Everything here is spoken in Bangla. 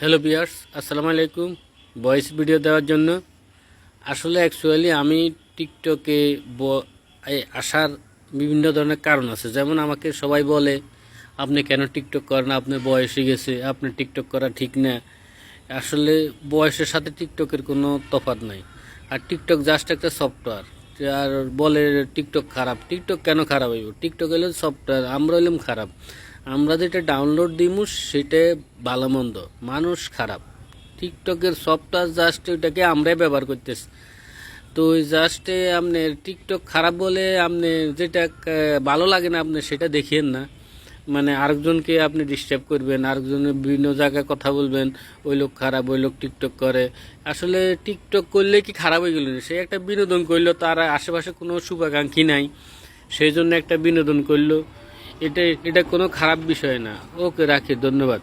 হ্যালো ভিউয়ার্স, আসসালামু আলাইকুম। ভয়েস ভিডিও দেওয়ার জন্য আসলে অ্যাকচুয়ালি আমি টিকটকে আসার বিভিন্ন ধরনের কারণ আছে। যেমন আমাকে সবাই বলে, আপনি কেন টিকটক করেন, আপনার বয়স হয়ে গেছে, আপনার টিকটক করা ঠিক না। আসলে বয়সের সাথে টিকটকের কোনো তফাৎ নাই। আর টিকটক জাস্ট একটা সফটওয়্যার। আর বলে টিকটক খারাপ, টিকটক কেন খারাপ হইব? টিকটক হলো সফটওয়্যার, আমরা হইলাম খারাপ। আমরা যেটা ডাউনলোড দিমু সেটা ভালো মন্দ, মানুষ খারাপ। টিকটকের সফটওয়্যার জাস্ট ওইটাকে আমরাই ব্যবহার করতেছি। তো ওই জাস্টে আপনি টিকটক খারাপ বলে আপনি যেটা ভালো লাগে না আপনি সেটা দেখিয়েন না। মানে আরেকজনকে আপনি ডিস্টার্ব করবেন, আরেকজনের বিভিন্ন জায়গায় কথা বলবেন, ওই লোক খারাপ, ওই লোক টিকটক করে। আসলে টিকটক করলে কি খারাপ হয়ে গেল? সে একটা বিনোদন করলো, তার আশেপাশে কোনো শুভাকাঙ্ক্ষী নাই, সেই জন্য একটা বিনোদন করলো। এটা এটা কোনো খারাপ বিষয় না। ওকে, রাখি, ধন্যবাদ।